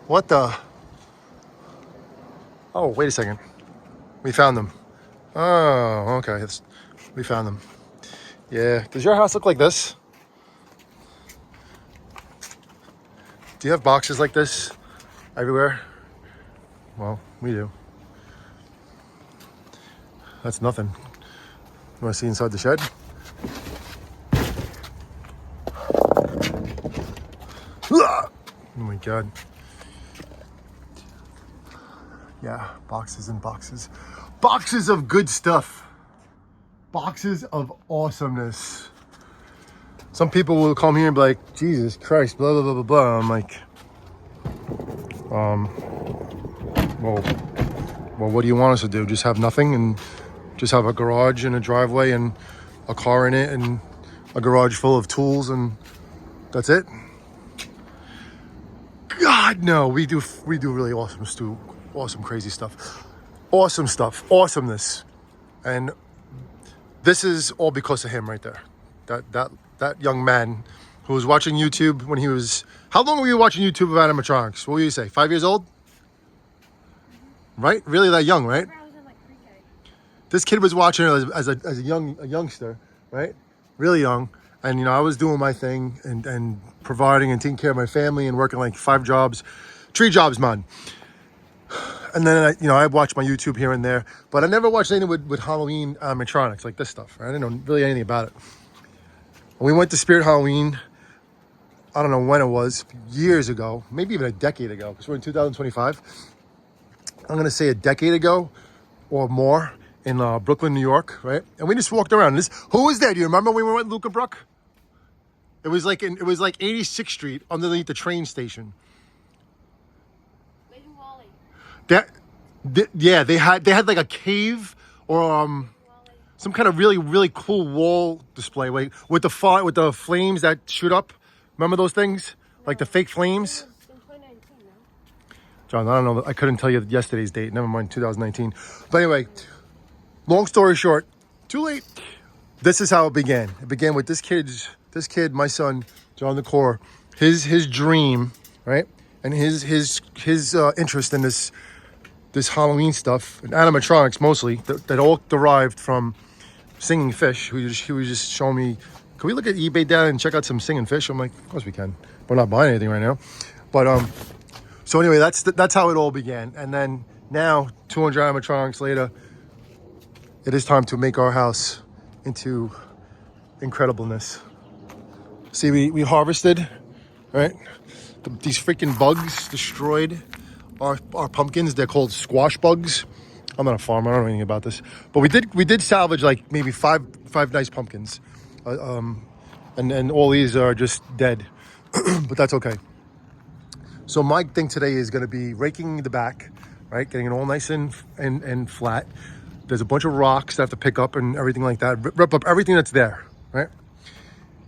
What the? Oh, wait a second. We found them. Oh, okay. We found them. Yeah. Does your house look like this? Do you have boxes like this everywhere? Well, we do. That's nothing. You want to see inside the shed? Oh my God. Yeah, boxes and boxes. Boxes of good stuff. Boxes of awesomeness. Some people will come here and be like, Jesus Christ, blah, blah, blah, blah, blah. I'm like, well, what do you want us to do? Just have nothing and just have a garage and a driveway and a car in it and a garage full of tools and that's it? God, no, we do really awesome, crazy stuff. Awesome stuff, awesomeness. And this is all because of him right there. That young man who was watching YouTube when he was, how long were you watching YouTube of animatronics? What would you say, 5 years old? Right? Really that young, right? I was in like pre-K. This kid was watching it as a youngster, right? Really young. And, I was doing my thing and providing and taking care of my family and working like 3 jobs, man. And then, I watched my YouTube here and there, but I never watched anything with Halloween animatronics like this stuff. Right? I didn't know really anything about it. And we went to Spirit Halloween, I don't know when it was, years ago, maybe even a decade ago, because we're in 2025. I'm going to say a decade ago or more in Brooklyn, New York, right? And we just walked around. Who was there? Do you remember when we went to Luca Brook? It was like 86th Street underneath the train station. Lady Wally. They had like a cave or some kind of really, really cool wall display with the flames that shoot up. Remember those things? Like the fake flames? In 2019, no? John, I don't know. I couldn't tell you yesterday's date. Never mind, 2019. But anyway, long story short, too late. This is how it began. It began with this kid, my son, John the Core, his dream, right? And his interest in this Halloween stuff, and animatronics mostly, that all derived from singing fish. He was just showing me, can we look at eBay data and check out some singing fish? I'm like, of course we can. We're not buying anything right now. But so anyway, that's how it all began. And then now, 200 animatronics later, it is time to make our house into incredibleness. See, we harvested, right? These freaking bugs destroyed our pumpkins. They're called squash bugs. I'm not a farmer. I don't know anything about this, but we did salvage like maybe five nice pumpkins, and all these are just dead, but that's okay. So my thing today is going to be raking the back, right? Getting it all nice and flat. There's a bunch of rocks that I have to pick up and everything like that. Rip up everything that's there, right?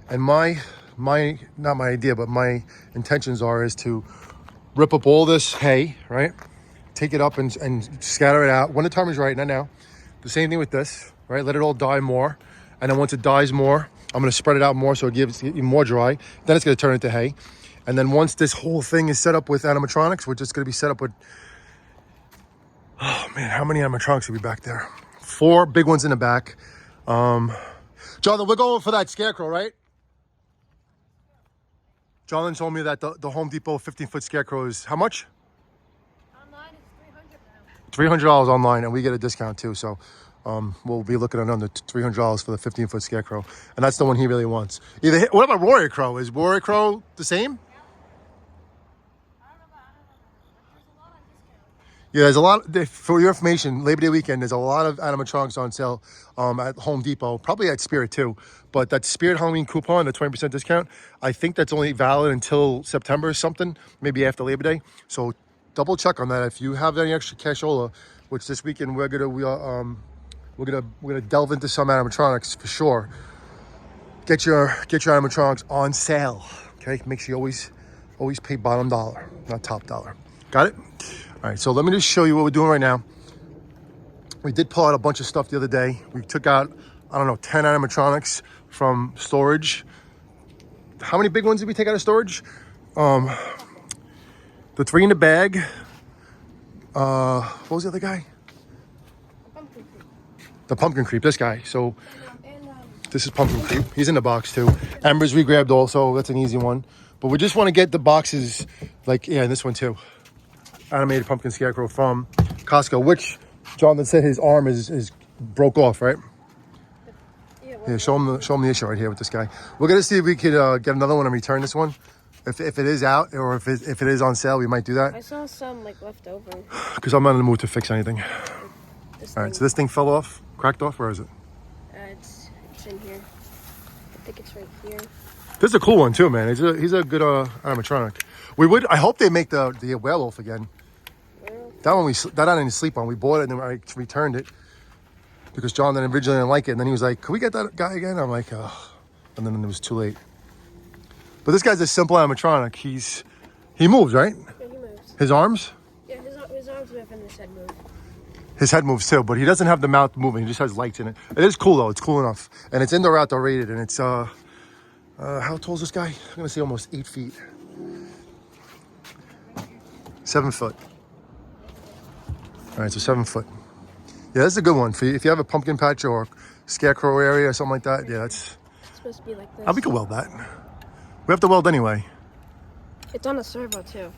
And my not my idea, but my intentions is to rip up all this hay, right? Take it up and scatter it out when the time is right, not now. The same thing with this, right? Let it all die more. And then once it dies more, I'm going to spread it out more so it gives even more dry. Then it's going to turn into hay. And then once this whole thing is set up with animatronics, which is going to be set up with, oh man, how many animatronics will be back there? 4 big ones in the back. Jonathan, we're going for that scarecrow, right? Jonathan told me that the Home Depot 15-foot scarecrow is how much? Online, it's $300 now. $300 online, and we get a discount too. So we'll be looking at under $300 for the 15-foot scarecrow, and that's the one he really wants. What about Warrior Crow? Is Warrior Crow the same? Yeah, there's a lot. For your information, Labor Day weekend, there's a lot of animatronics on sale at Home Depot, probably at Spirit too. But that Spirit Halloween coupon, the 20% discount, I think that's only valid until September or something, maybe after Labor Day. So double check on that. If you have any extra cashola, which this weekend we're gonna delve into some animatronics for sure. Get your animatronics on sale. Okay, make sure you always pay bottom dollar, not top dollar. Got it? All right, so let me just show you what we're doing right now. We did pull out a bunch of stuff the other day. We took out, 10 animatronics from storage. How many big ones did we take out of storage? The The 3 in the bag. What was the other guy? Pumpkin cream. The pumpkin creep. This guy. So And this is pumpkin creep. He's in the box too. Embers we grabbed also. That's an easy one. But we just want to get the boxes, like, yeah, and this one too. Animated pumpkin scarecrow from Costco, which Jonathan said his arm is broke off, right? yeah, Yeah, show him the issue right here with this guy. We're gonna see if we could get another one and return this one. If it is out or if it is on sale, we might do I that. saw some like left over. Because I'm not in the mood to fix anything. This All right, so this thing fell off, cracked off. Where is it? it's in here. I think it's right here. This is a cool one too, man. He's a good animatronic. I hope they make the werewolf again. That one that I didn't sleep on. We bought it and then I returned it because John then originally didn't like it, and then he was like, "Can we get that guy again?" I'm like, "Oh," and then it was too late. But this guy's a simple animatronic. He moves, right? Yeah, he moves. His arms, Yeah, his arms move and his head move. his head moves too, but he doesn't have the mouth moving. He just has lights in it. It is cool though. It's cool enough, and it's indoor outdoor rated, and it's how tall is this guy? I'm gonna say almost 8 feet. 7 foot. All right, so 7 foot. Yeah, this is a good one for you. If you have a pumpkin patch or scarecrow area or something like that. Yeah, It's supposed to be like this. we could weld that. We have to weld anyway. It's on a servo too.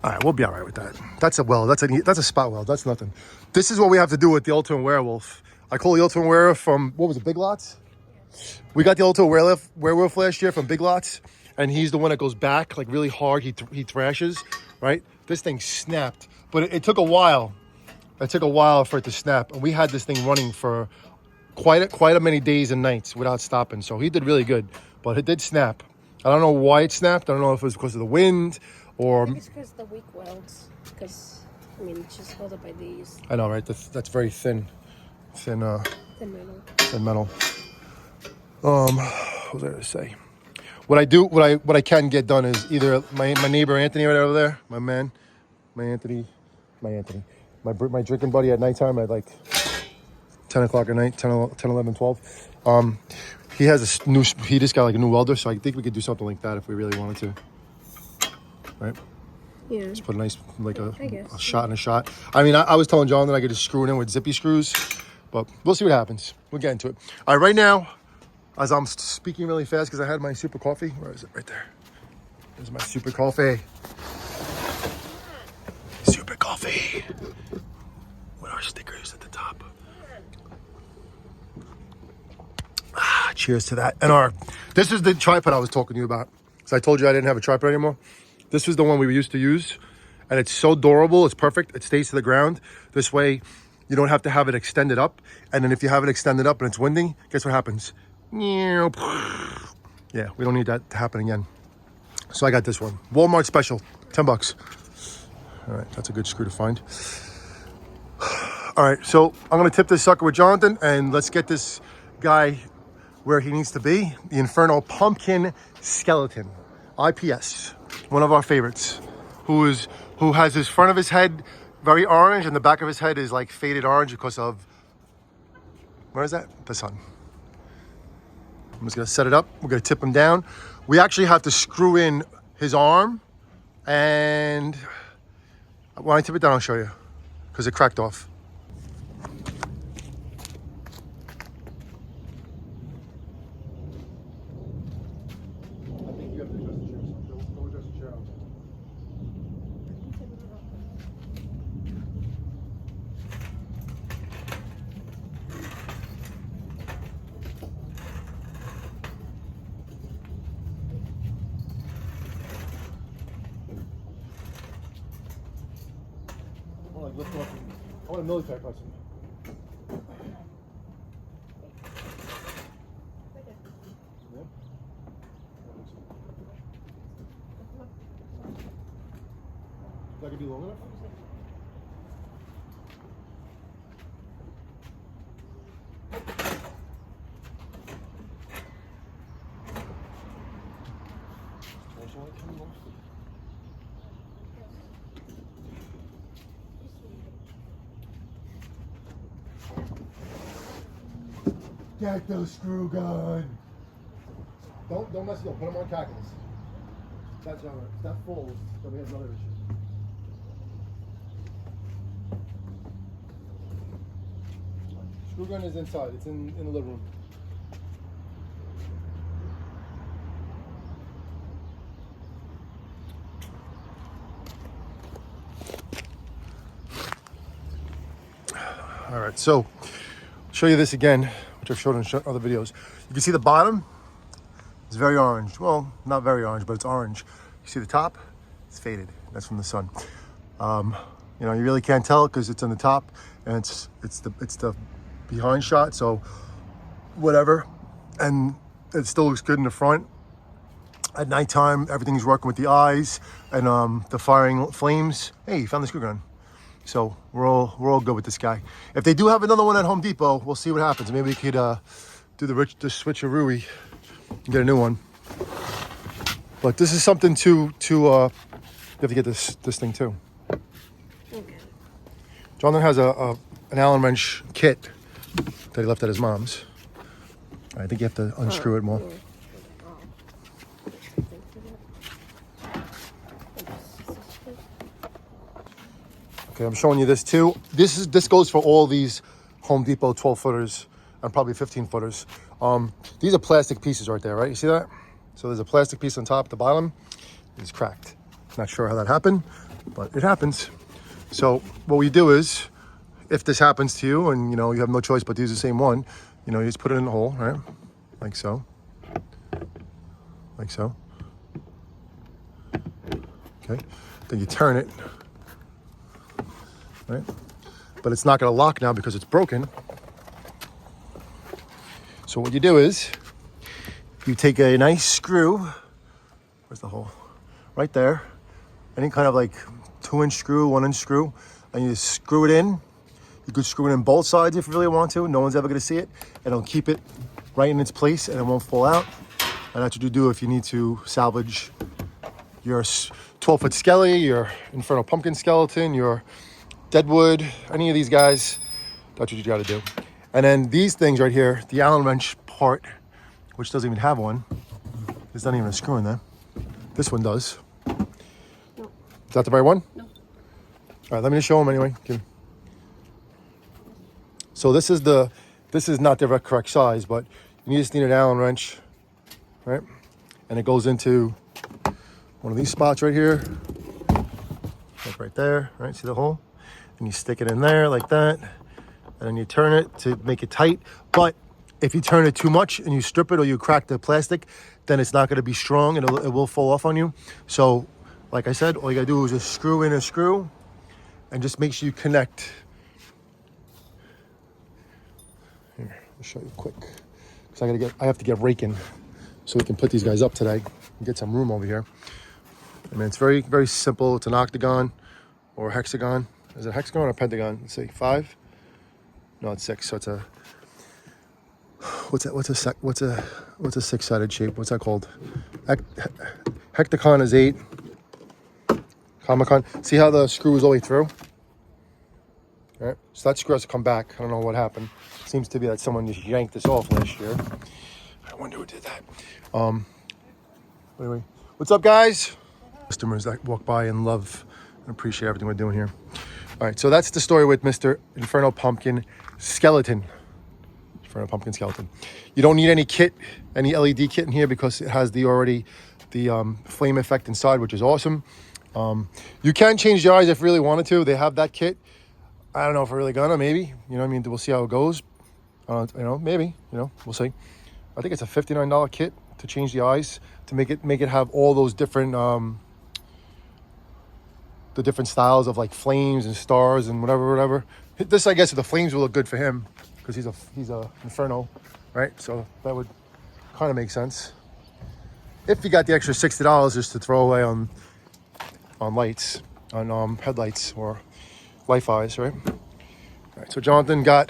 All right, we'll be all right with that. That's a weld. That's a spot weld. That's nothing. This is what we have to do with the Ultimate Werewolf. I call the Ultimate Werewolf from, what was it, Big Lots? We got the Ultimate Werewolf last year from Big Lots, and he's the one that goes back like really hard. He thrashes, right? This thing snapped, but it took a while. It took a while for it to snap, and we had this thing running for quite a many days and nights without stopping. So he did really good, but it did snap. I don't know why it snapped. I don't know if it was because of the wind or. I think it's because the weak welds. Because I mean, it's just held up by these I know, right? That's very thin metal. thin metal. What was I gonna say? What I can get done is either my neighbor Anthony right over there, my drinking buddy at nighttime at like 10 o'clock at night, 10, 11, 12. He just got like a new welder, so I think we could do something like that if we really wanted to. Right? Yeah. Just put a nice, like a guess. shot and a shot. I mean, I was telling John that I could just screw it in with zippy screws, but we'll see what happens. We'll get into it. All right, right now, as I'm speaking really fast because I had my super coffee. Where is it? Right there. There's my super coffee. Super coffee. With our stickers at the top. Cheers to that. And this is the tripod I was talking to you about. So I told you I didn't have a tripod anymore. This is the one we used to use. And it's so durable. It's perfect. It stays to the ground. This way, you don't have to have it extended up. And then if you have it extended up and it's windy, guess what happens? Yeah, we don't need that to happen again. So I got this one. Walmart special. $10. All right, that's a good screw to find. All right, so I'm going to tip this sucker with Jonathan. And let's get this guy where he needs to be. The Inferno Pumpkin Skeleton. IPS. One of our favorites. Who has his front of his head very orange and the back of his head is like faded orange because of, where is that? The sun. I'm just gonna set it up. We're gonna tip him down. We actually have to screw in his arm, and when I tip it down, I'll show you, because it cracked off. I want a military person. That could be long enough? Get the screw gun. Don't mess it up. Put them on Cackles. That's all right. It's not full, so we have another issue. Screw gun is inside. It's in the living room. All right, so I'll show you this again, which I've showed in other videos. You can see the bottom is very orange. Well, not very orange, but it's orange. You see the top? It's faded. That's from the sun. You know, you really can't tell because it's on the top, and it's the behind shot. So whatever, and it still looks good in the front. At nighttime, everything's working with the eyes and the firing flames. Hey, you found the screw gun. So we're all good with this guy. If they do have another one at Home Depot, we'll see what happens. Maybe we could do the switcheroo and get a new one. But this is something to you have to get this thing too. Okay. Jonathan has an Allen wrench kit that he left at his mom's. I think you have to unscrew it more. Okay, I'm showing you this too. This goes for all these Home Depot 12 footers and probably 15 footers. These are plastic pieces right there, right? You see that? So there's a plastic piece on top. The bottom is cracked. Not sure how that happened, but it happens. So what we do is, if this happens to you and you know you have no choice but to use the same one, you know, you just put it in the hole, right? Like so. Like so. Okay. Then you turn it. Right? But it's not going to lock now because it's broken. So what you do is you take a nice screw. Where's the hole? Right there. Any kind of like 2-inch screw, 1-inch screw, and you just screw it in. You could screw it in both sides if you really want to. No one's ever going to see it, and it'll keep it right in its place and it won't fall out. And that's what you do if you need to salvage your 12-foot skelly, your Inferno pumpkin skeleton, your Deadwood, any of these guys. That's what you got to do. And then these things right here, the Allen wrench part, which doesn't even have one, there's not even a screw in there. This one does. No. Is that the right one? No. All right, let me just show them anyway. So this is not the correct size, but you just need an Allen wrench, right? And it goes into one of these spots right here, like right there, right? See the hole? And you stick it in there like that, and then you turn it to make it tight. But if you turn it too much and you strip it or you crack the plastic, then it's not going to be strong and it will fall off on you. So, like I said, all you got to do is just screw in a screw and just make sure you connect. Here, I'll show you quick. Because I have to get raking so we can put these guys up today and get some room over here. I mean, it's very, very simple. It's an octagon or a hexagon. Is it a hexagon or a pentagon? Let's see, 5? No, it's 6. So it's a what's a 6-sided shape? What's that called? Hectacon is 8. Comicon. See how the screw is all the way through? All right. So that screw has to come back. I don't know what happened. Seems to be that someone just yanked this off last year. I wonder who did that. Anyway, what's up, guys? Customers that walk by and love and appreciate everything we're doing here. All right, so that's the story with Mr. Inferno Pumpkin Skeleton. Inferno Pumpkin Skeleton. You don't need any kit, any LED kit in here because it has the flame effect inside, which is awesome. You can change the eyes if you really wanted to. They have that kit. I don't know if we're really gonna, maybe. You know what I mean? We'll see how it goes. You know, maybe. You know, we'll see. I think it's a $59 kit to change the eyes, to make it have all those different the different styles of like flames and stars and whatever. This, I guess, the flames will look good for him because he's a Inferno, right? So that would kind of make sense. If you got the extra $60 just to throw away on lights, on headlights or life eyes, right? All right. So Jonathan got